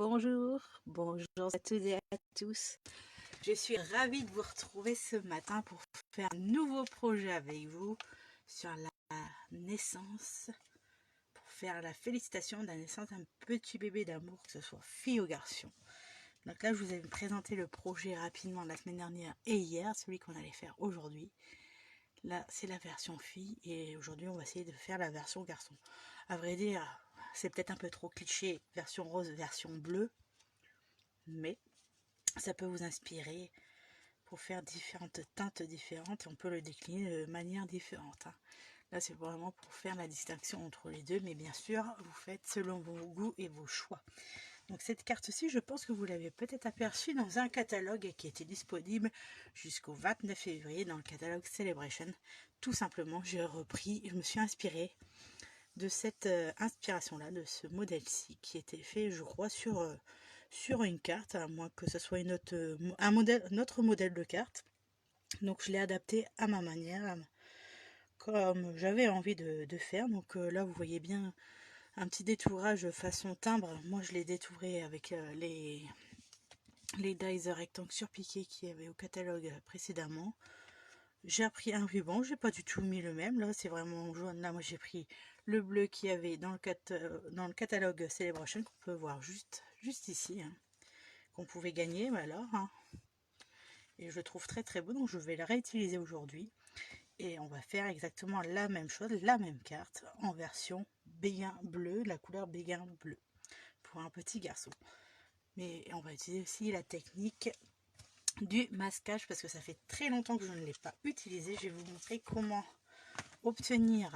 bonjour à toutes et à tous. Je suis ravie de vous retrouver ce matin pour faire un nouveau projet avec vous sur la naissance, pour faire la félicitation de la naissance d'un petit bébé d'amour, que ce soit fille ou garçon. Donc là, je vous ai présenté le projet rapidement la semaine dernière et hier, celui qu'on allait faire aujourd'hui. Là, c'est la version fille et aujourd'hui, on va essayer de faire la version garçon. À vrai dire, c'est peut-être un peu trop cliché, version rose, version bleue, mais ça peut vous inspirer pour faire différentes teintes différentes et on peut le décliner de manière différente. Là, c'est vraiment pour faire la distinction entre les deux, mais bien sûr, vous faites selon vos goûts et vos choix. Donc cette carte-ci, je pense que vous l'avez peut-être aperçue dans un catalogue qui était disponible jusqu'au 29 février dans le catalogue Celebration. Tout simplement, j'ai repris, je me suis inspirée de cette inspiration-là, de ce modèle-ci, qui était fait, je crois, sur une carte, à moins que ce soit un autre modèle de carte. Donc je l'ai adapté à ma manière, comme j'avais envie de faire. Donc là, vous voyez bien un petit détourage façon timbre. Moi, je l'ai détouré avec les dies rectangles surpiqués qu'il y avait au catalogue précédemment. J'ai pris un ruban, j'ai pas du tout mis le même, là c'est vraiment jaune. Là moi j'ai pris le bleu qu'il y avait dans le catalogue Celebration, qu'on peut voir juste ici, qu'on pouvait gagner, voilà. Et je le trouve très très beau, donc je vais le réutiliser aujourd'hui. Et on va faire exactement la même chose, la même carte, en version béguin bleu, la couleur béguin bleu, pour un petit garçon. Mais on va utiliser aussi la technique du masquage parce que ça fait très longtemps que je ne l'ai pas utilisé. Je vais vous montrer comment obtenir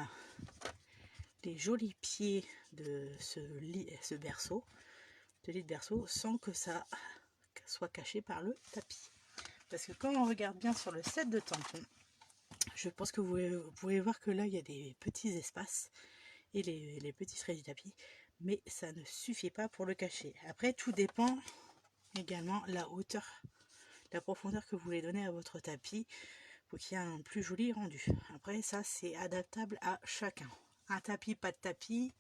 les jolis pieds de ce berceau, de lit de berceau, sans que ça soit caché par le tapis. Parce que quand on regarde bien sur le set de tampons, je pense que vous pouvez voir que là il y a des petits espaces et les petits traits du tapis, mais ça ne suffit pas pour le cacher. Après, tout dépend également la hauteur, la profondeur que vous voulez donner à votre tapis pour qu'il y ait un plus joli rendu. Après, ça c'est adaptable à chacun. Un tapis, pas de tapis,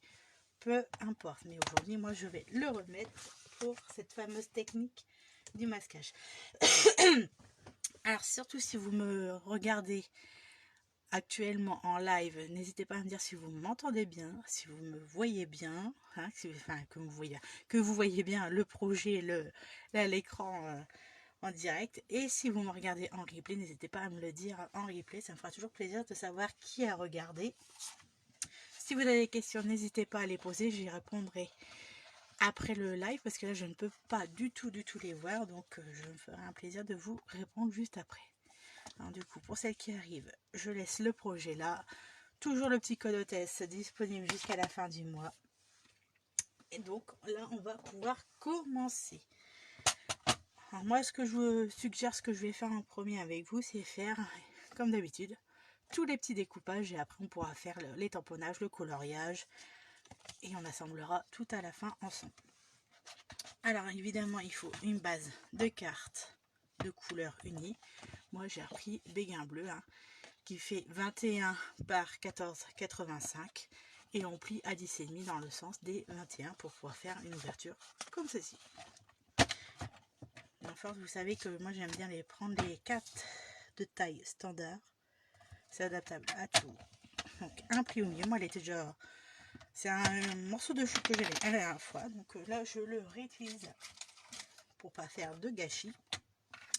peu importe. Mais aujourd'hui, moi, je vais le remettre pour cette fameuse technique du masquage. Alors, surtout si vous me regardez actuellement en live, n'hésitez pas à me dire si vous m'entendez bien, si vous me voyez bien, que vous voyez bien le projet, l'écran en direct. Et si vous me regardez en replay, n'hésitez pas à me le dire en replay, ça me fera toujours plaisir de savoir qui a regardé. Si vous avez des questions, n'hésitez pas à les poser, j'y répondrai après le live parce que là je ne peux pas du tout les voir, donc je me ferai un plaisir de vous répondre juste après. Alors du coup, pour celles qui arrivent, je laisse le projet là, toujours le petit code hôtesse disponible jusqu'à la fin du mois. Et donc là on va pouvoir commencer. Alors moi ce que je vous suggère, ce que je vais faire en premier avec vous, c'est faire comme d'habitude tous les petits découpages et après on pourra faire les tamponnages, le coloriage et on assemblera tout à la fin ensemble. Alors évidemment il faut une base de cartes de couleur unie. Moi j'ai repris béguin bleu qui fait 21 par 14,85 et on plie à 10,5 dans le sens des 21 pour pouvoir faire une ouverture comme ceci. Enfin, vous savez que moi j'aime bien prendre les cartes de taille standard, c'est adaptable à tout. Donc un pli au milieu, moi elle était déjà, c'est un morceau de chou que j'avais la dernière fois, donc là je le réutilise pour pas faire de gâchis.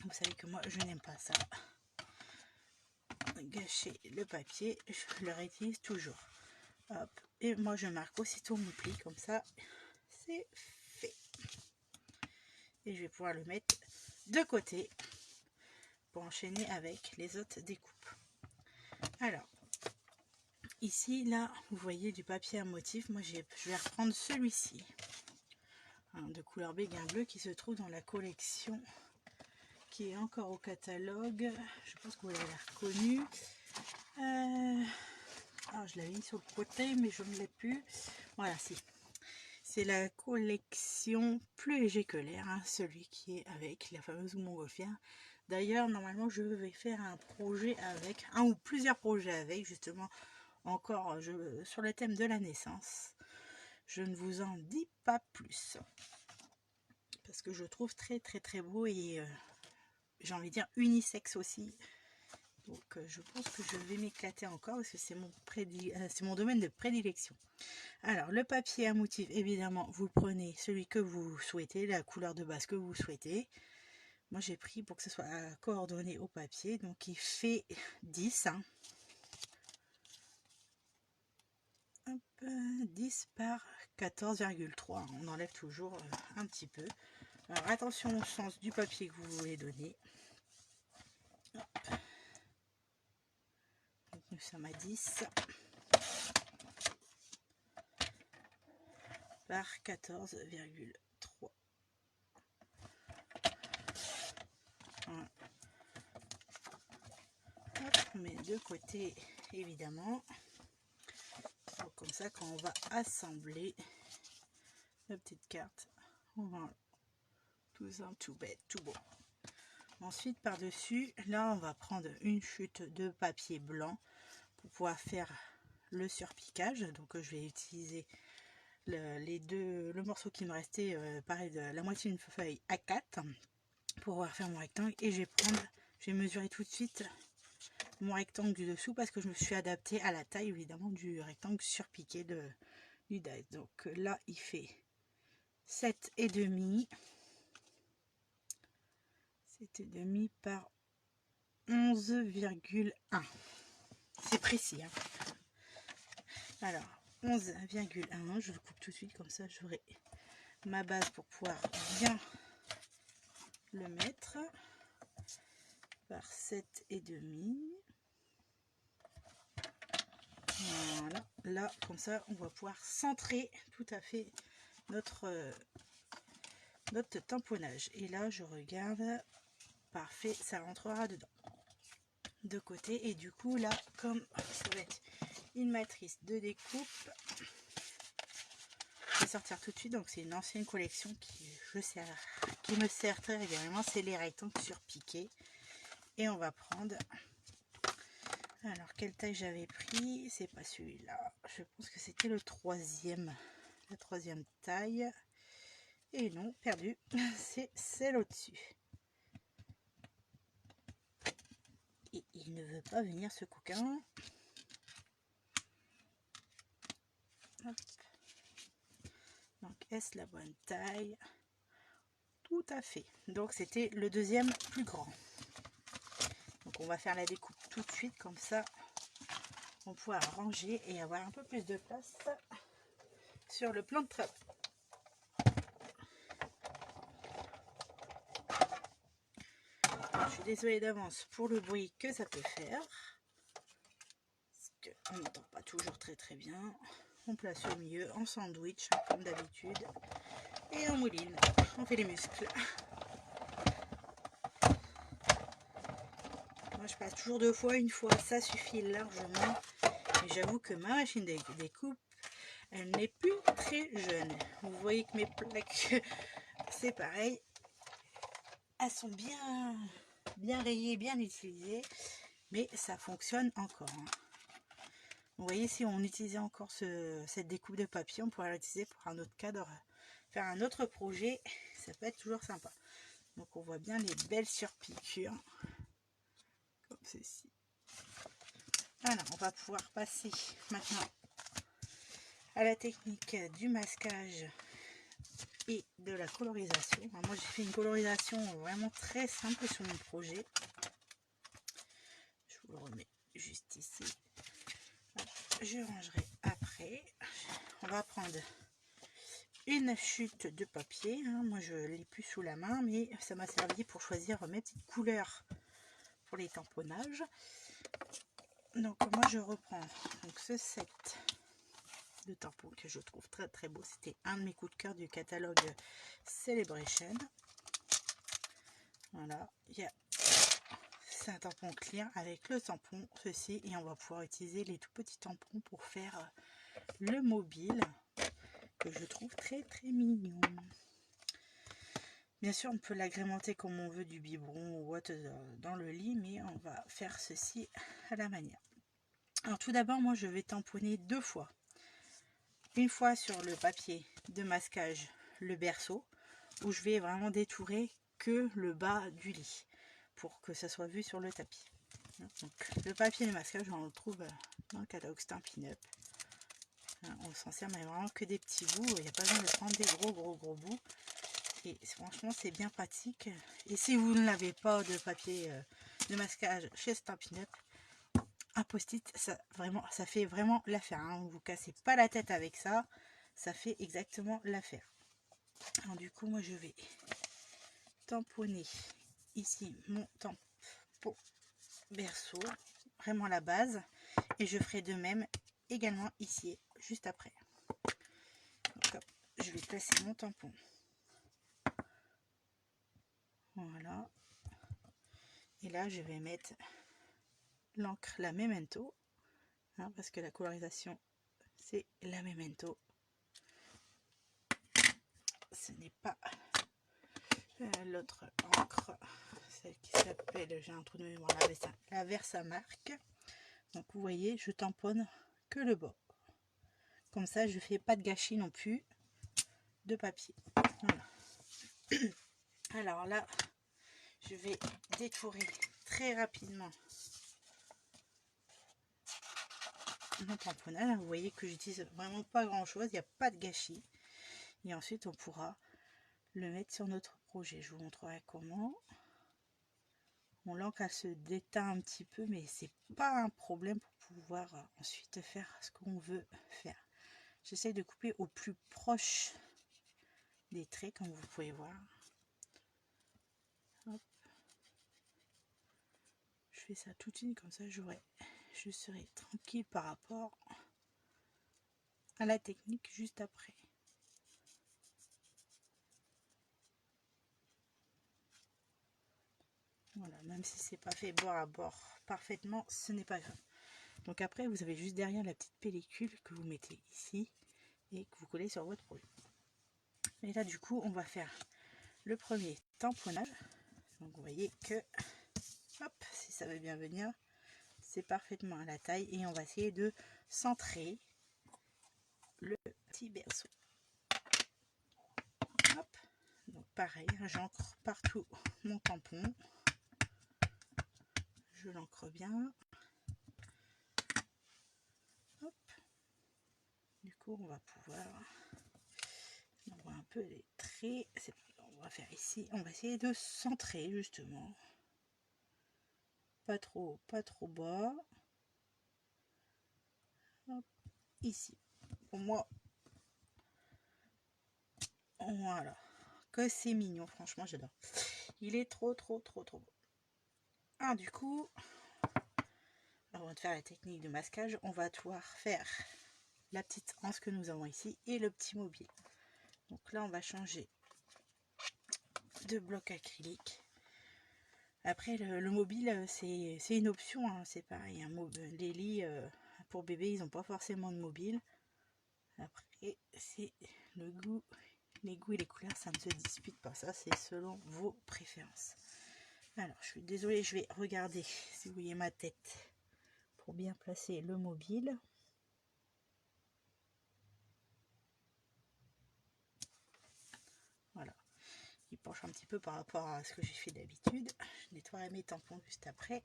Vous savez que moi je n'aime pas ça, gâcher le papier, je le réutilise toujours. Hop, et moi je marque aussitôt mon pli, comme ça c'est fait. Et je vais pouvoir le mettre de côté pour enchaîner avec les autres découpes. Alors ici là vous voyez du papier à motif, moi je vais reprendre celui-ci de couleur béguin bleu qui se trouve dans la collection qui est encore au catalogue. Je pense que vous l'avez reconnu. Je l'avais mis sur le côté mais je ne l'ai plus. Voilà, si c'est la collection Plus léger que l'air, celui qui est avec la fameuse montgolfière. D'ailleurs normalement je vais faire un projet avec, un ou plusieurs projets avec, justement encore sur le thème de la naissance. Je ne vous en dis pas plus. que je trouve très beau et j'ai envie de dire unisexe aussi. Donc je pense que je vais m'éclater encore parce que c'est mon domaine de prédilection. Alors le papier à motif, évidemment vous prenez celui que vous souhaitez, la couleur de base que vous souhaitez. Moi j'ai pris pour que ce soit coordonné au papier, donc il fait 10 hein. Hop, 10 par 14,3. On enlève toujours un petit peu. Alors attention au sens du papier que vous voulez donner. Donc, nous sommes à 10 par 14,3. Voilà. On met de côté évidemment. Donc, comme ça quand on va assembler la petite carte, on va tout ça tout bête, tout beau. Ensuite par dessus, là on va prendre une chute de papier blanc pour pouvoir faire le surpiquage. Donc je vais utiliser le morceau qui me restait, pareil, de la moitié d'une feuille A4 pour pouvoir faire mon rectangle. Et je vais mesurer tout de suite mon rectangle du dessous parce que je me suis adapté à la taille évidemment du rectangle surpiqué du die. Donc là il fait 7,5 par 11,1. C'est précis hein. Alors 11,1, je le coupe tout de suite comme ça j'aurai ma base pour pouvoir bien le mettre par 7,5. Voilà, là comme ça on va pouvoir centrer tout à fait notre tamponnage. Et là je regarde, parfait, ça rentrera dedans de côté. Et du coup là, comme ça va être une matrice de découpe, je vais sortir tout de suite. Donc c'est une ancienne collection qui me sert très régulièrement, c'est les rectangles surpiqués. Et on va prendre, alors quelle taille j'avais pris, c'est pas celui-là, je pense que c'était la troisième taille. Et non, perdu, c'est celle au-dessus. Et il ne veut pas venir ce coquin. Hop. Donc est-ce la bonne taille? Tout à fait. Donc c'était le deuxième plus grand. Donc on va faire la découpe tout de suite, comme ça on pourra ranger et avoir un peu plus de place sur le plan de travail. Je suis désolée d'avance pour le bruit que ça peut faire, parce qu'on n'entend pas toujours très bien. On place au milieu en sandwich comme d'habitude et on mouline, on fait les muscles. Moi je passe toujours deux fois, une fois ça suffit largement. Et j'avoue que ma machine de découpe, elle n'est plus très jeune. Vous voyez que mes plaques, c'est pareil, elles sont bien rayées, bien utilisées, mais ça fonctionne encore. Vous voyez, si on utilisait encore cette découpe de papier, on pourrait l'utiliser pour un autre cadre, faire un autre projet, ça peut être toujours sympa. Donc on voit bien les belles surpiqûres, comme ceci. Alors on va pouvoir passer maintenant à la technique du masquage et de la colorisation. Alors moi j'ai fait une colorisation vraiment très simple sur mon projet. Je vous le remets juste ici. Je rangerai après. On va prendre une chute de papier. Moi je l'ai plus sous la main, mais ça m'a servi pour choisir mes petites couleurs pour les tamponnages. Donc moi je reprends donc ce set de tampons que je trouve très beau. C'était un de mes coups de cœur du catalogue Celebration. Voilà, c'est un tampon clear avec le tampon ceci, et on va pouvoir utiliser les tout petits tampons pour faire le mobile que je trouve très mignon. Bien sûr on peut l'agrémenter comme on veut, du biberon ou autre dans le lit, mais on va faire ceci à la manière. Alors tout d'abord moi je vais tamponner deux fois. Une fois sur le papier de masquage, le berceau, où je vais vraiment détourer que le bas du lit pour que ça soit vu sur le tapis. Donc le papier de masquage, on le trouve dans le catalogue Stampin' Up. On s'en sert mais vraiment que des petits bouts, il n'y a pas besoin de prendre des gros bouts. Et franchement c'est bien pratique. Et si vous n'avez pas de papier de masquage chez Stampin' Up, un post-it, ça fait vraiment l'affaire. Vous vous cassez pas la tête avec ça, ça fait exactement l'affaire. Alors du coup moi je vais tamponner ici mon tampon berceau, vraiment la base, et je ferai de même également ici juste après. Donc, hop, je vais placer mon tampon, voilà, et là je vais mettre l'encre, la Memento, parce que la colorisation c'est la Memento, ce n'est pas l'autre encre, celle qui s'appelle, j'ai un trou de mémoire, la Versamark. Donc vous voyez, je tamponne que le bas, comme ça je fais pas de gâchis non plus de papier. Voilà. Alors là je vais détourer très rapidement mon tamponnage. Vous voyez que j'utilise vraiment pas grand chose, il n'y a pas de gâchis, et ensuite on pourra le mettre sur notre projet. Je vous montrerai comment. Bon, l'encre elle se déteint un petit peu, mais c'est pas un problème pour pouvoir ensuite faire ce qu'on veut faire. J'essaie de couper au plus proche des traits, comme vous pouvez voir. Hop. Je fais ça tout de suite, comme ça je serai tranquille par rapport à la technique juste après. Voilà, même si c'est pas fait bord à bord parfaitement, ce n'est pas grave. Donc après, vous avez juste derrière la petite pellicule que vous mettez ici et que vous collez sur votre projet. Et là, du coup, on va faire le premier tamponnage. Donc vous voyez que, hop, si ça veut bien venir, c'est parfaitement à la taille, et on va essayer de centrer le petit berceau. Hop, donc pareil, j'ancre partout mon tampon. Je l'ancre bien. Hop. Du coup, on va pouvoir, on voit un peu les traits. On va faire ici, on va essayer de centrer justement. Pas trop bas. Hop, ici. Pour moi, voilà. Que c'est mignon, franchement, j'adore. Il est trop beau. Ah, du coup, avant de faire la technique de masquage, on va devoir faire la petite anse que nous avons ici et le petit mobile. Donc là, on va changer de bloc acrylique. Après, le mobile, c'est une option, c'est pareil. Les lits pour bébé, ils n'ont pas forcément de mobile. Après, c'est le goût, les goûts et les couleurs, ça ne se dispute pas. Ça, c'est selon vos préférences. Alors, je suis désolée, je vais regarder si vous voyez ma tête pour bien placer le mobile. Voilà. Il penche un petit peu par rapport à ce que j'ai fait d'habitude. Je nettoierai mes tampons juste après.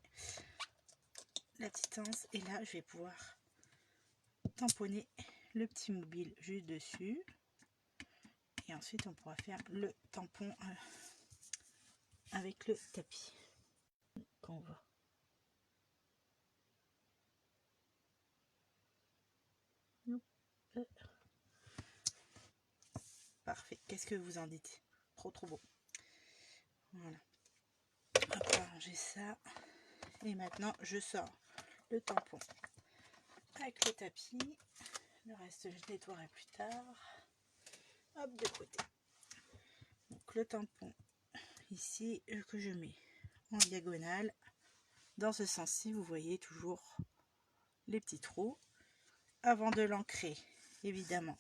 La petite anse, et là, je vais pouvoir tamponner le petit mobile juste dessus. Et ensuite, on pourra faire le tampon avec le tapis. Quand on va. Parfait. Qu'est-ce que vous en dites? Trop beau. Voilà. On va ranger ça. Et maintenant, je sors le tampon avec le tapis. Le reste, je nettoierai plus tard. Hop, de côté. Donc, le tampon ici que je mets en diagonale. Dans ce sens-ci, vous voyez toujours les petits trous. Avant de l'ancrer, évidemment,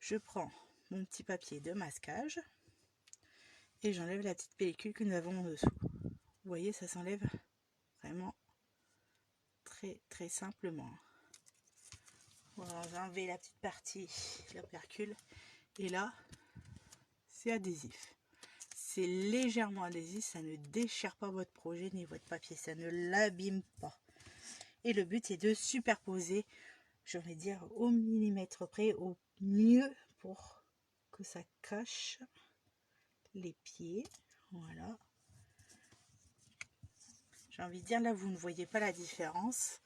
je prends mon petit papier de masquage et j'enlève la petite pellicule que nous avons en dessous. Vous voyez, ça s'enlève vraiment très simplement. Voilà, j'ai enlevé la petite partie, l'opercule, et là, c'est adhésif. C'est légèrement adhésif, ça ne déchire pas votre projet ni votre papier, ça ne l'abîme pas. Et le but est de superposer, j'ai envie de dire au millimètre près, au mieux pour que ça cache les pieds. Voilà. J'ai envie de dire, là vous ne voyez pas la différence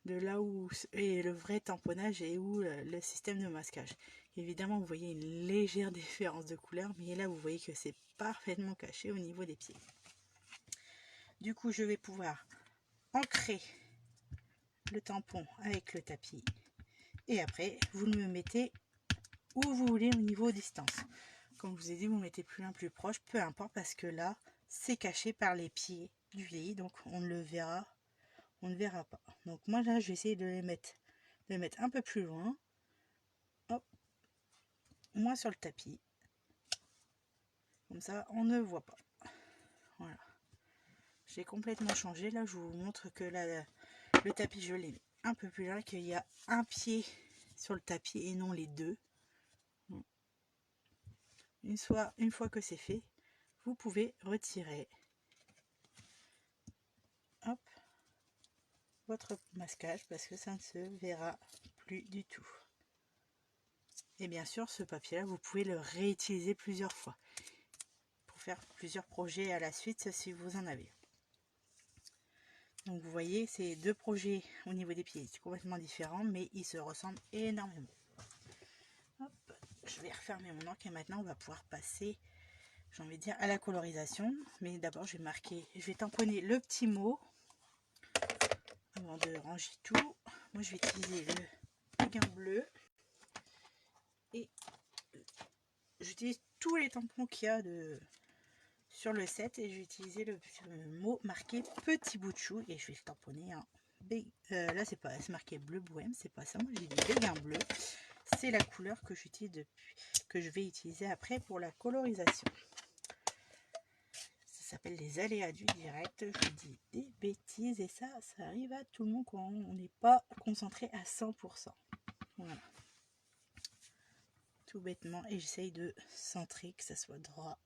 de là où est le vrai tamponnage et où le système de masquage. Évidemment vous voyez une légère différence de couleur, mais là vous voyez que c'est parfaitement caché au niveau des pieds. Du coup je vais pouvoir ancrer le tampon avec le tapis et après vous le mettez où vous voulez au niveau distance. Comme je vous ai dit, vous mettez plus loin plus proche, peu importe, parce que là c'est caché par les pieds du lit, donc on ne le verra, on ne verra pas. Donc moi là je vais essayer de les mettre un peu plus loin, hop, moins sur le tapis, comme ça on ne voit pas. Voilà, j'ai complètement changé. Là je vous montre que là, le tapis je l'ai mis un peu plus loin, qu'il y a un pied sur le tapis et non les deux. Une fois que c'est fait, vous pouvez retirer, hop, votre masquage, parce que ça ne se verra plus du tout. Et bien sûr, ce papier là vous pouvez le réutiliser plusieurs fois pour faire plusieurs projets à la suite si vous en avez. Donc vous voyez, ces deux projets au niveau des pieds complètement différents, mais ils se ressemblent énormément. Hop, je vais refermer mon encre et maintenant on va pouvoir passer, j'ai envie de dire, à la colorisation. Mais d'abord je vais tamponner le petit mot avant de ranger tout. Moi je vais utiliser le béguin bleu et j'utilise tous les tampons qu'il y a sur le set, et j'ai utilisé le mot marqué petit bout de chou et je vais le tamponner en là c'est marqué bleu bohème, c'est pas ça, moi j'ai dit béguin bleu, c'est la couleur que j'utilise depuis, que je vais utiliser après pour la colorisation. Ça s'appelle les aléas du direct, je dis des bêtises et ça arrive à tout le monde quand on n'est pas concentré à 100%. Voilà, tout bêtement, et j'essaye de centrer, que ça soit droit.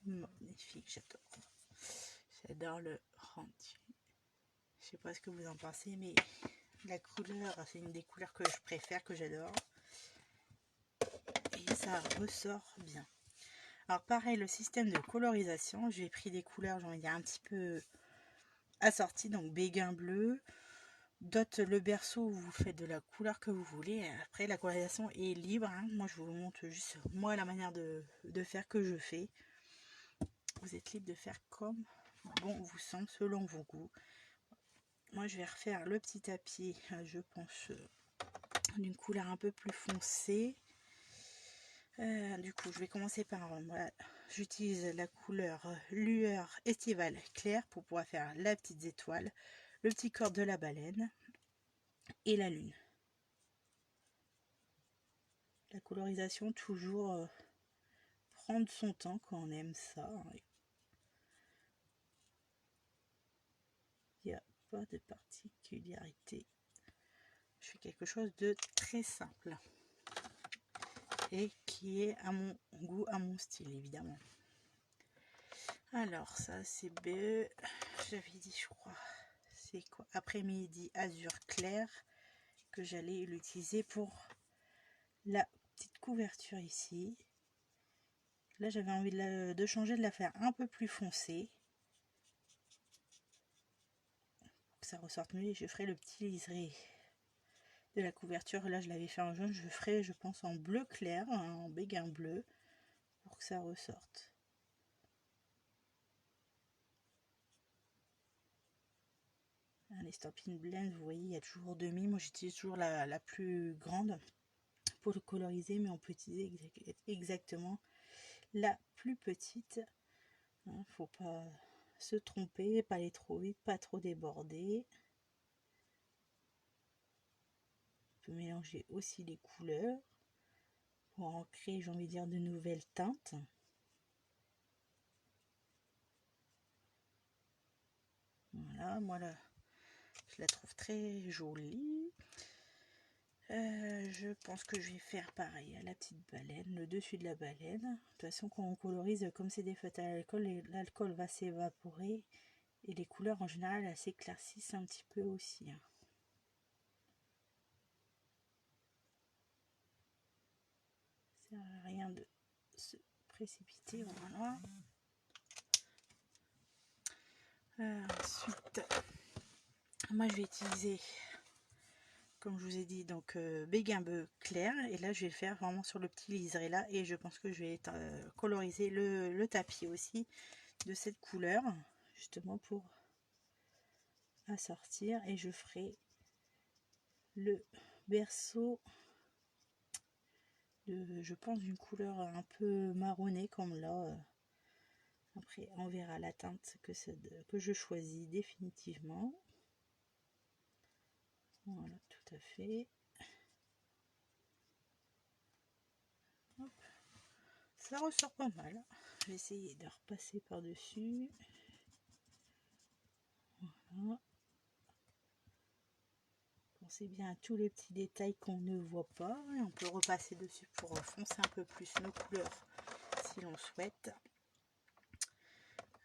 Magnifique, j'adore le rendu. Je sais pas ce que vous en pensez, mais la couleur, c'est une des couleurs que je préfère, que j'adore, et ça ressort bien. Alors pareil, le système de colorisation, j'ai pris des couleurs, j'ai envie de dire, un petit peu assorties, donc béguin bleu, Dot le berceau, vous faites de la couleur que vous voulez. Après la colorisation est libre, hein. Moi je vous montre juste moi la manière de faire que je fais. Vous êtes libre de faire comme bon vous semble, selon vos goûts. Moi je vais refaire le petit tapis, je pense d'une couleur un peu plus foncée. Du coup je vais commencer par voilà, j'utilise la couleur lueur estivale claire pour pouvoir faire la petite étoile, le petit corps de la baleine et la lune. La colorisation, toujours prendre son temps quand on aime ça. Il n'y a pas de particularité. Je fais quelque chose de très simple et qui est à mon goût, à mon style évidemment. Alors ça c'est B, j'avais dit je crois, c'est quoi, après-midi azur clair, que j'allais l'utiliser pour la petite couverture ici. Là j'avais envie de changer, de la faire un peu plus foncée, pour que ça ressorte mieux, et je ferai le petit liseré de la couverture. Là je l'avais fait en jaune, je ferai je pense en bleu clair, en béguin bleu, pour que ça ressorte. Un estampine blend, vous voyez il y a toujours demi, moi j'utilise toujours la plus grande pour le coloriser, mais on peut utiliser exactement la plus petite, hein, faut pas se tromper, pas aller trop vite, pas trop déborder. On peut mélanger aussi les couleurs pour en créer, j'ai envie de dire, de nouvelles teintes. Voilà, moi là je la trouve très jolie. Je pense que je vais faire pareil à la petite baleine, le dessus de la baleine. De toute façon, quand on colorise, comme c'est des feutres à l'alcool, l'alcool va s'évaporer et les couleurs en général elles s'éclaircissent un petit peu aussi. Ça sert à rien de se précipiter, voilà. Ensuite, moi je vais utiliser, comme je vous ai dit, donc béguin bleu clair, et là je vais le faire vraiment sur le petit liseré là, et je pense que je vais coloriser le tapis aussi de cette couleur, justement pour assortir, et je ferai le berceau de, je pense, d'une couleur un peu marronnée comme là. Après on verra la teinte que je choisis définitivement. Voilà, tout à fait. Hop. Ça ressort pas mal. Je vais essayer de repasser par dessus. Voilà. Pensez bien à tous les petits détails qu'on ne voit pas, et on peut repasser dessus pour foncer un peu plus nos couleurs si l'on souhaite.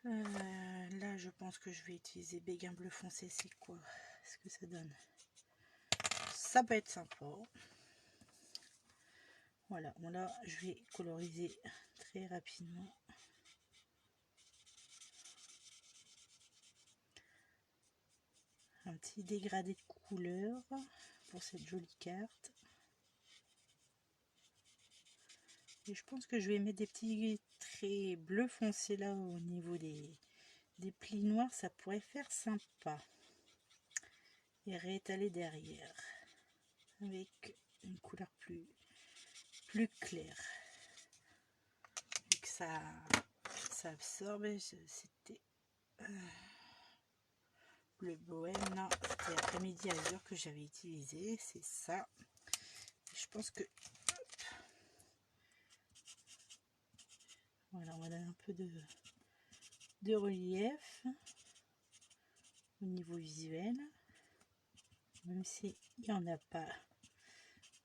Là je pense que je vais utiliser béguin bleu foncé. C'est quoi ce que ça donne? Ça peut être sympa. Voilà, bon là je vais coloriser très rapidement. Un petit dégradé de couleur pour cette jolie carte. Et je pense que je vais mettre des petits traits bleu foncé là au niveau des plis noirs, ça pourrait faire sympa. Et réétaler derrière avec une couleur plus claire. Et que ça absorbe. C'était le bohème, non, c'était après-midi azur que j'avais utilisé, c'est ça. Je pense que voilà, on va donner un peu de relief au niveau visuel, même s'il n'y en a pas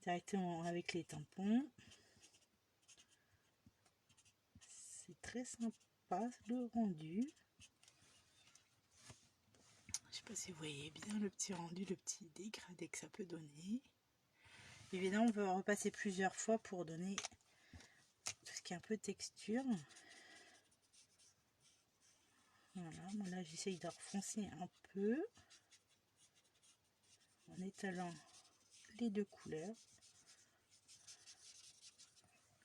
directement avec les tampons. C'est très sympa le rendu. Je sais pas si vous voyez bien le petit rendu, le petit dégradé que ça peut donner. Évidemment, on peut repasser plusieurs fois pour donner tout ce qui est un peu texture. Voilà, moi là j'essaye de refoncer un peu en étalant les deux couleurs.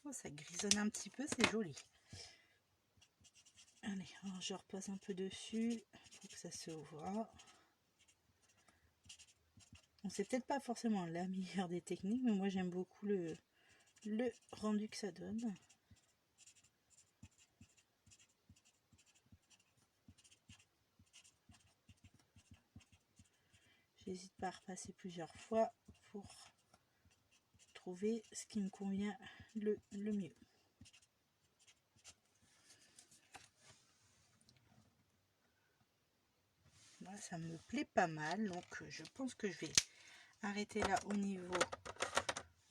Oh, ça grisonne un petit peu, c'est joli. Allez, alors je repasse un peu dessus pour que ça se voit. Bon, c'est peut-être pas forcément la meilleure des techniques, mais moi j'aime beaucoup le rendu que ça donne. J'hésite pas à repasser plusieurs fois pour trouver ce qui me convient le mieux. Moi, ça me plaît pas mal, donc je pense que je vais arrêter là au niveau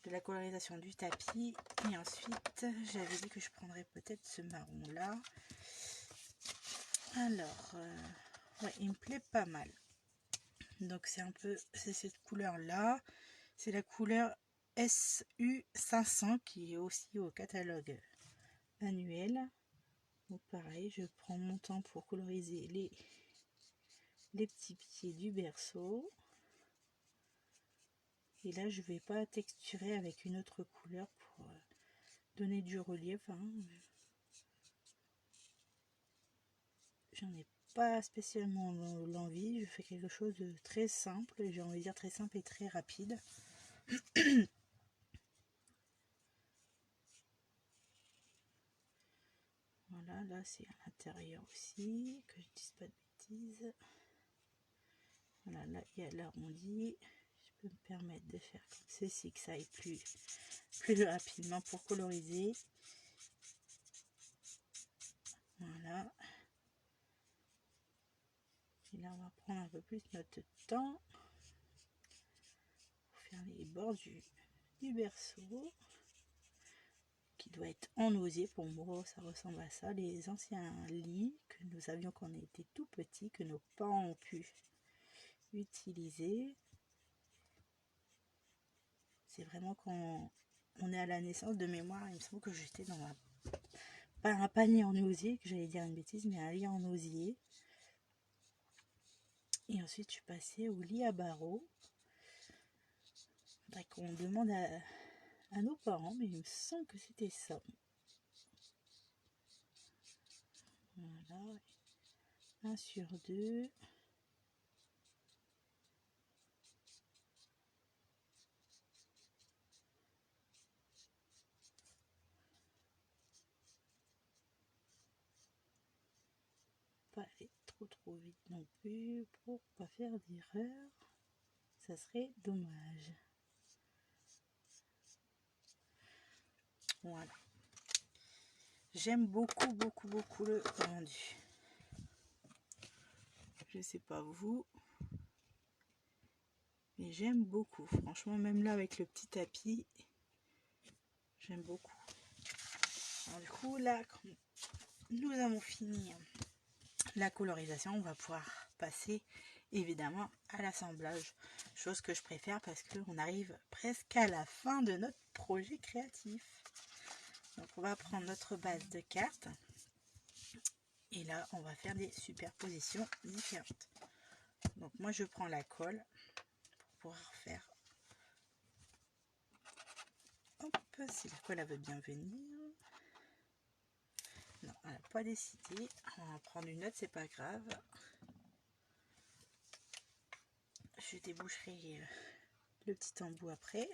de la colorisation du tapis, et ensuite j'avais dit que je prendrais peut-être ce marron là. Alors ouais, il me plaît pas mal, donc c'est cette couleur là, c'est la couleur SU 500 qui est aussi au catalogue annuel. Donc pareil, je prends mon temps pour coloriser les petits pieds du berceau. Et là, je vais pas texturer avec une autre couleur pour donner du relief. J'en ai pas spécialement l'envie. Je fais quelque chose de très simple. J'ai envie de dire très simple et très rapide. Voilà, là c'est à l'intérieur aussi, que je dise pas de bêtises. Voilà, là il y a l'arrondi. Je peux me permettre de faire comme ceci, que ça aille plus rapidement pour coloriser. Voilà. Et là on va prendre un peu plus notre temps faire les bords du berceau qui doit être en osier. Pour moi ça ressemble à ça, les anciens lits que nous avions quand on était tout petit, que nos parents ont pu utiliser. C'est vraiment quand on est à la naissance, de mémoire il me semble que j'étais dans pas un panier en osier, que j'allais dire une bêtise, mais un lit en osier. Et ensuite je suis passée au lit à barreaux. On demande à nos parents, mais il me semble que c'était ça. Voilà, 1 sur 2. Pas aller trop vite non plus pour pas faire d'erreur, ça serait dommage. Voilà, j'aime beaucoup le rendu. Je sais pas vous, mais j'aime beaucoup. Franchement, même là avec le petit tapis, j'aime beaucoup. Alors du coup là, quand nous avons fini la colorisation, on va pouvoir passer évidemment à l'assemblage, chose que je préfère parce qu'on arrive presque à la fin de notre projet créatif. Donc on va prendre notre base de cartes et là on va faire des superpositions différentes. Donc moi je prends la colle pour pouvoir faire, hop, si la colle elle veut bien venir. Non, elle n'a pas décidé. On va en prendre une autre, c'est pas grave. Je déboucherai le petit embout après.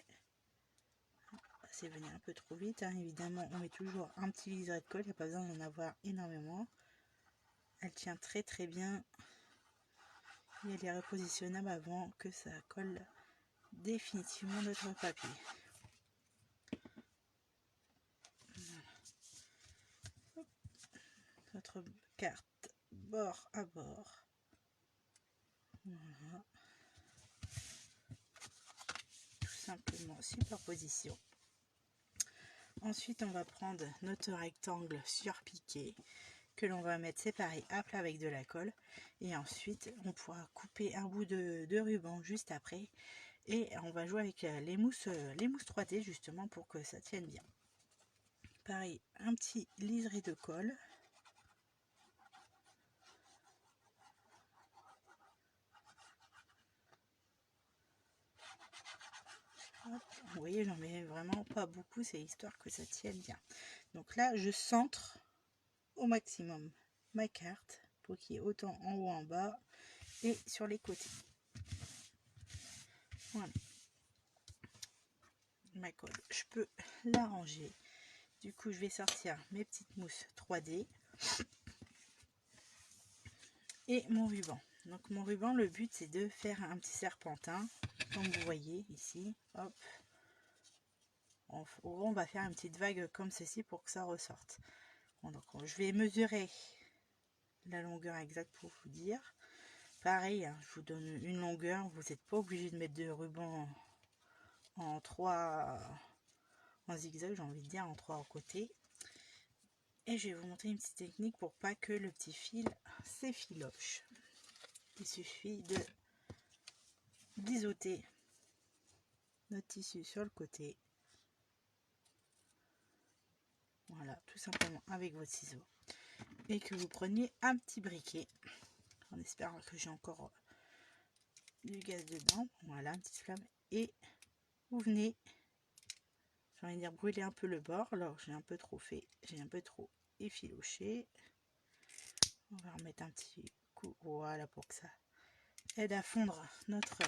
C'est venu un peu trop vite, hein. Évidemment on met toujours un petit liseré de colle, il n'y a pas besoin d'en avoir énormément. Elle tient très bien et elle est repositionnable avant que ça colle définitivement notre papier. Voilà. Notre carte bord à bord. Voilà. Tout simplement superposition. Ensuite on va prendre notre rectangle surpiqué que l'on va mettre séparé à plat avec de la colle, et ensuite on pourra couper un bout de ruban juste après, et on va jouer avec les mousses 3D justement pour que ça tienne bien. Pareil, un petit liseré de colle. Hop, vous voyez, j'en mets vraiment pas beaucoup, c'est histoire que ça tienne bien. Donc là je centre au maximum ma carte pour qu'il y ait autant en haut, en bas et sur les côtés. Voilà, ma colle, je peux la ranger. Du coup je vais sortir mes petites mousses 3D et mon ruban. Donc mon ruban, le but c'est de faire un petit serpentin comme vous voyez ici. Hop, on va faire une petite vague comme ceci pour que ça ressorte. Bon, donc je vais mesurer la longueur exacte pour vous dire. Pareil, hein, je vous donne une longueur, vous n'êtes pas obligé de mettre de ruban en 3 en zigzag, j'ai envie de dire en 3 côtés. Et je vais vous montrer une petite technique pour pas que le petit fil s'effiloche. Il suffit de biseauter notre tissu sur le côté. Voilà, tout simplement avec votre ciseau. Et que vous preniez un petit briquet, en espérant que j'ai encore du gaz dedans. Voilà, une petite flamme. Et vous venez, j'ai envie de dire, brûler un peu le bord. Alors j'ai un peu trop fait, j'ai un peu trop effiloché. On va remettre un petit coup, voilà, pour que ça aide à fondre notre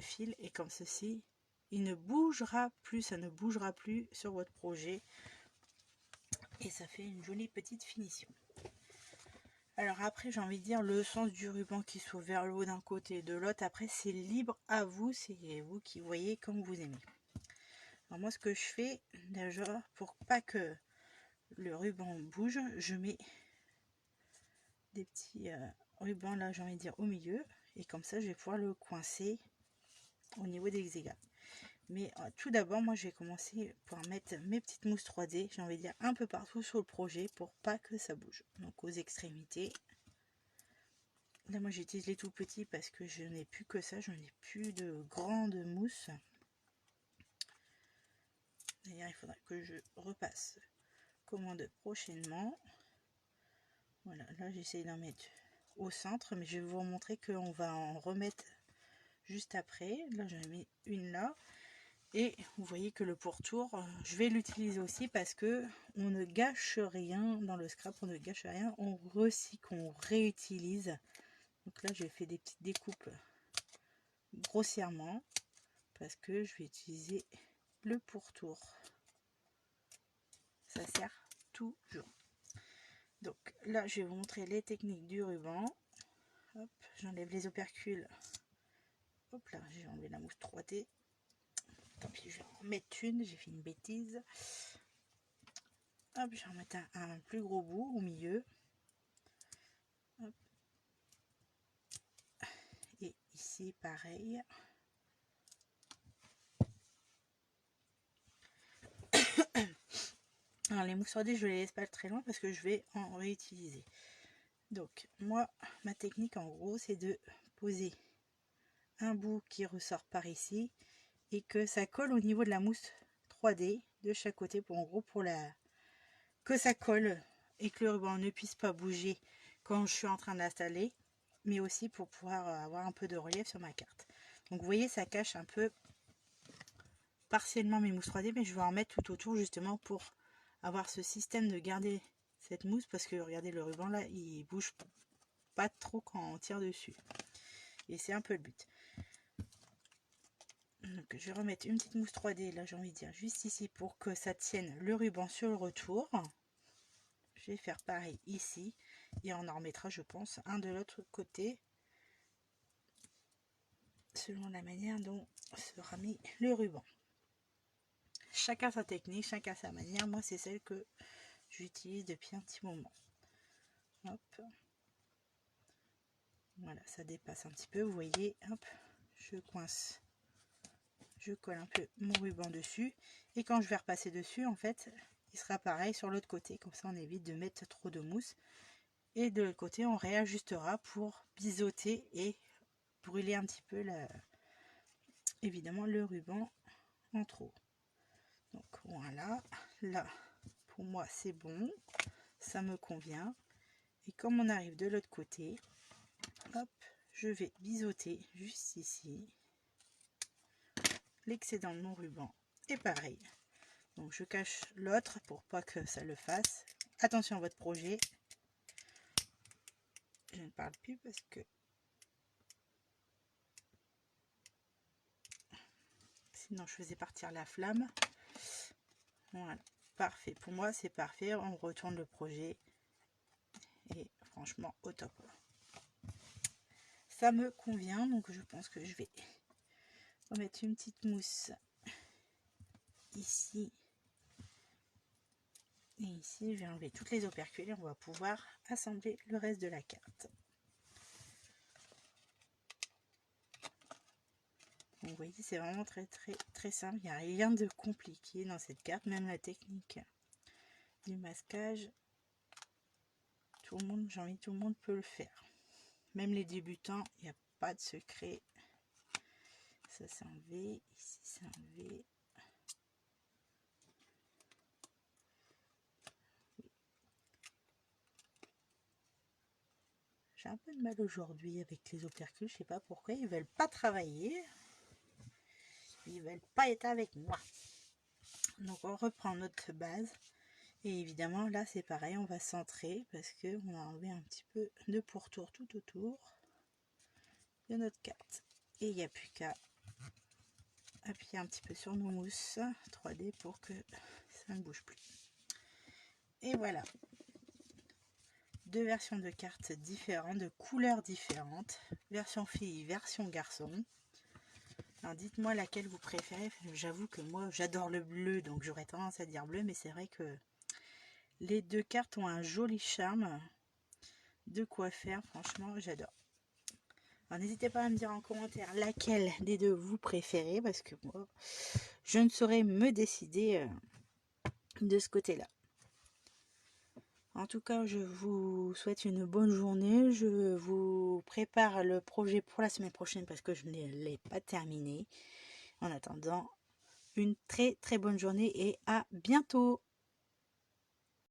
fil. Et comme ceci, il ne bougera plus, ça ne bougera plus sur votre projet. Et ça fait une jolie petite finition. Alors après, j'ai envie de dire, le sens du ruban qui soit vers le haut d'un côté et de l'autre, après c'est libre à vous, c'est vous qui voyez comme vous aimez. Alors moi ce que je fais déjà, pour pas que le ruban bouge, je mets des petits rubans là, j'ai envie de dire, au milieu, et comme ça je vais pouvoir le coincer au niveau des hexagones. Mais tout d'abord, moi, je vais commencer par mettre mes petites mousses 3D, j'ai envie de dire un peu partout sur le projet pour pas que ça bouge. Donc aux extrémités. Là, moi, j'utilise les tout petits parce que je n'ai plus que ça, je n'ai plus de grandes mousses. D'ailleurs, il faudra que je repasse commande prochainement. Voilà, là, j'essaye d'en mettre au centre, mais je vais vous montrer qu'on va en remettre juste après. Là, j'en ai mis une là. Et vous voyez que le pourtour, je vais l'utiliser aussi parce que on ne gâche rien dans le scrap, on ne gâche rien, on recycle, on réutilise. Donc là, j'ai fait des petites découpes grossièrement parce que je vais utiliser le pourtour. Ça sert toujours. Donc là, je vais vous montrer les techniques du ruban. Hop, j'enlève les opercules. Hop là, j'ai enlevé la mousse 3D. Tant pis, je vais en remettre une, j'ai fait une bêtise. Hop, je vais en mettre un plus gros bout au milieu. Hop. Et ici, pareil. Alors, les mousses 3D, je les laisse pas très loin parce que je vais en réutiliser. Donc, moi, ma technique, en gros, c'est de poser un bout qui ressort par ici et que ça colle au niveau de la mousse 3D de chaque côté pour, en gros, pour que ça colle et que le ruban ne puisse pas bouger quand je suis en train d'installer, mais aussi pour pouvoir avoir un peu de relief sur ma carte. Donc vous voyez, ça cache un peu partiellement mes mousses 3D, mais je vais en mettre tout autour justement pour avoir ce système de garder cette mousse, parce que regardez, le ruban là, il bouge pas trop quand on tire dessus. Et c'est un peu le but. Donc je vais remettre une petite mousse 3D, là j'ai envie de dire juste ici, pour que ça tienne le ruban sur le retour. Je vais faire pareil ici, et on en remettra, je pense, un de l'autre côté, selon la manière dont sera mis le ruban. Chacun sa technique, chacun sa manière. Moi, c'est celle que j'utilise depuis un petit moment. Hop. Voilà, ça dépasse un petit peu, vous voyez. Hop, je coince, je colle un peu mon ruban dessus. Et quand je vais repasser dessus, en fait, il sera pareil sur l'autre côté. Comme ça, on évite de mettre trop de mousse. Et de l'autre côté, on réajustera pour biseauter et brûler un petit peu évidemment le ruban en trop. Donc voilà, là pour moi c'est bon, ça me convient. Et comme on arrive de l'autre côté, hop, je vais biseauter juste ici l'excédent de mon ruban. Et pareil, donc je cache l'autre pour pas que ça le fasse. Attention à votre projet. Je ne parle plus parce que sinon je faisais partir la flamme. Voilà, parfait. Pour moi c'est parfait. On retourne le projet et franchement au top. Ça me convient, donc je pense que je vais remettre une petite mousse ici et ici. Je vais enlever toutes les opercules et on va pouvoir assembler le reste de la carte. Donc, vous voyez, c'est vraiment très simple. Il n'y a rien de compliqué dans cette carte, même la technique du masquage. Tout le monde, j'ai envie, tout le monde peut le faire. Même les débutants, il n'y a pas de secret. Ça c'est enlevé, ici c'est enlevé. J'ai un peu de mal aujourd'hui avec les opercules, je sais pas pourquoi, ils veulent pas travailler. Ils veulent pas être avec moi. Donc on reprend notre base. Et évidemment là c'est pareil, on va centrer parce que on a enlevé un petit peu de pourtour tout autour de notre carte. Et il n'y a plus qu'à appuyer un petit peu sur nos mousses 3D pour que ça ne bouge plus. Et voilà. Deux versions de cartes différentes, de couleurs différentes. Version fille, version garçon. Alors dites-moi laquelle vous préférez. J'avoue que moi j'adore le bleu, donc j'aurais tendance à dire bleu, mais c'est vrai que les deux cartes ont un joli charme. De quoi faire, franchement j'adore. Alors n'hésitez pas à me dire en commentaire laquelle des deux vous préférez, parce que moi, je ne saurais me décider de ce côté-là. En tout cas, je vous souhaite une bonne journée. Je vous prépare le projet pour la semaine prochaine parce que je ne l'ai pas terminé. En attendant, une très très bonne journée et à bientôt!